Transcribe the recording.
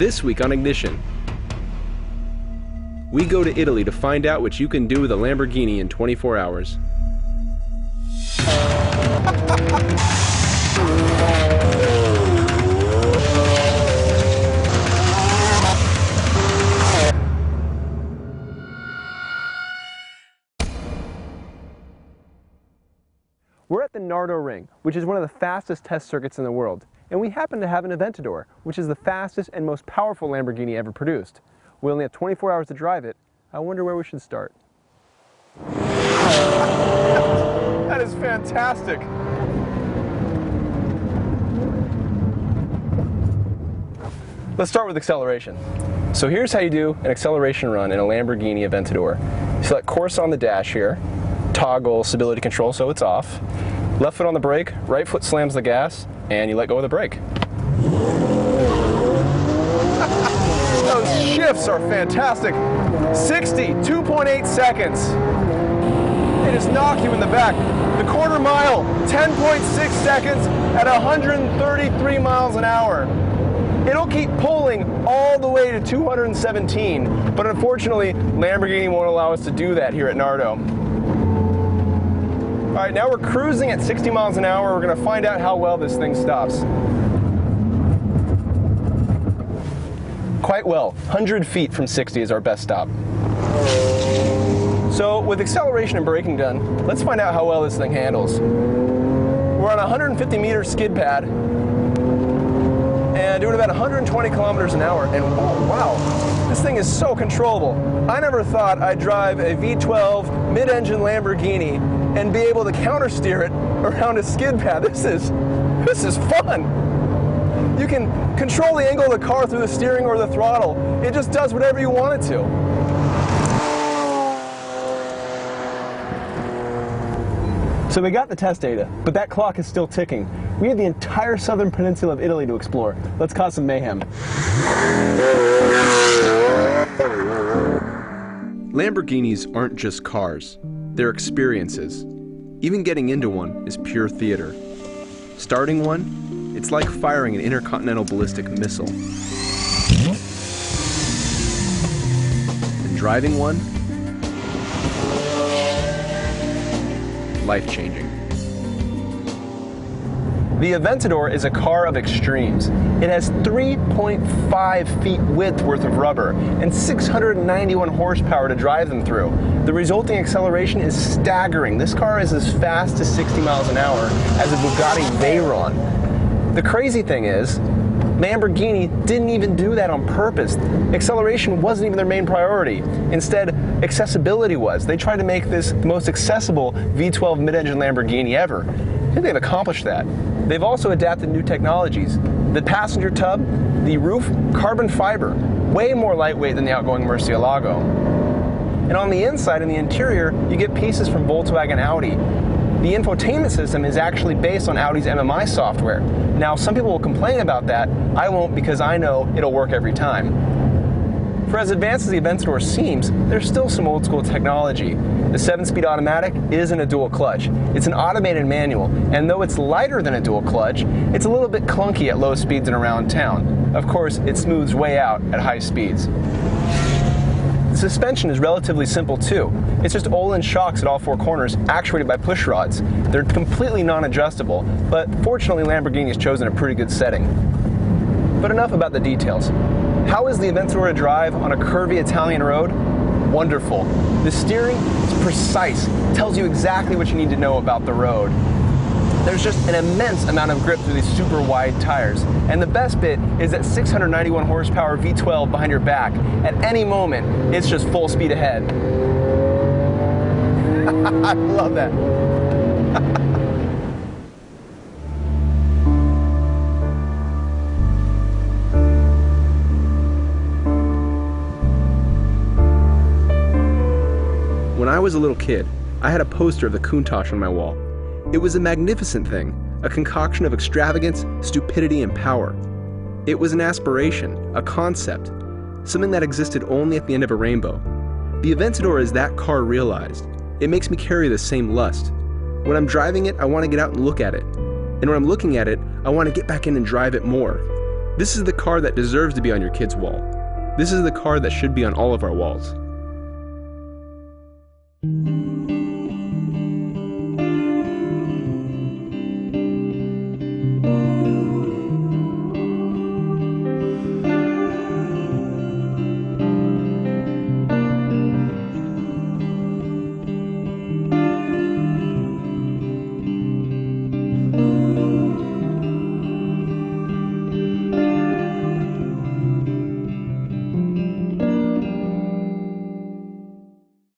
This week on Ignition, we go to Italy to find out what you can do with a Lamborghini in 24 hours. We're at the Nardo ring, which is one of the fastest test circuits in the world, and we happen to have an Aventador, which is the fastest and most powerful Lamborghini ever produced. We only have 24 hours to drive it. I wonder where we should start. That is fantastic! Let's start with acceleration. So here's how you do an acceleration run in a Lamborghini Aventador. You select course on the dash here, toggle stability control so it's off, left foot on the brake, right foot slams the gas, and you let go of the brake. Those shifts are fantastic. 2.8 seconds. They just knock you in the back. The quarter mile, 10.6 seconds at 133 miles an hour. It'll keep pulling all the way to 217, but unfortunately, Lamborghini won't allow us to do that here at Nardo. All right, now we're cruising at 60 miles an hour. We're gonna find out how well this thing stops. Quite well, 100 feet from 60 is our best stop. So with acceleration and braking done, let's find out how well this thing handles. We're on a 150 meter skid pad and doing about 120 kilometers an hour, and oh wow, this thing is so controllable. I never thought I'd drive a V12 mid-engine Lamborghini and be able to counter-steer it around a skid pad. This is fun. You can control the angle of the car through the steering or the throttle. It just does whatever you want it to. So we got the test data, but that clock is still ticking. We have the entire southern peninsula of Italy to explore. Let's cause some mayhem. Lamborghinis aren't just cars, they're experiences. Even getting into one is pure theater. Starting one, it's like firing an intercontinental ballistic missile. And driving one, life-changing. The Aventador is a car of extremes. It has 3.5 feet width worth of rubber and 691 horsepower to drive them through. The resulting acceleration is staggering. This car is as fast as 60 miles an hour as a Bugatti Veyron. The crazy thing is, Lamborghini didn't even do that on purpose. Acceleration wasn't even their main priority. Instead, accessibility was. They tried to make this the most accessible V12 mid-engine Lamborghini ever. I think they've accomplished that. They've also adapted new technologies. The passenger tub, the roof, carbon fiber, way more lightweight than the outgoing Murcielago. And on the inside, in the interior, you get pieces from Volkswagen and Audi. The infotainment system is actually based on Audi's MMI software. Now, some people will complain about that. I won't, because I know it'll work every time. For as advanced as the Aventador seems, there's still some old school technology. The 7-speed automatic isn't a dual clutch. It's an automated manual, and though it's lighter than a dual clutch, it's a little bit clunky at low speeds and around town. Of course, it smooths way out at high speeds. The suspension is relatively simple too. It's just Öhlins shocks at all four corners, actuated by push rods. They're completely non-adjustable, but fortunately Lamborghini's chosen a pretty good setting. But enough about the details. How is the Aventador to drive on a curvy Italian road? Wonderful. The steering is precise, tells you exactly what you need to know about the road. There's just an immense amount of grip through these super wide tires. And the best bit is that 691 horsepower V12 behind your back. At any moment, it's just full speed ahead. I love that. When I was a little kid, I had a poster of the Countach on my wall. It was a magnificent thing, a concoction of extravagance, stupidity, and power. It was an aspiration, a concept, something that existed only at the end of a rainbow. The Aventador is that car realized. It makes me carry the same lust. When I'm driving it, I want to get out and look at it. And when I'm looking at it, I want to get back in and drive it more. This is the car that deserves to be on your kid's wall. This is the car that should be on all of our walls.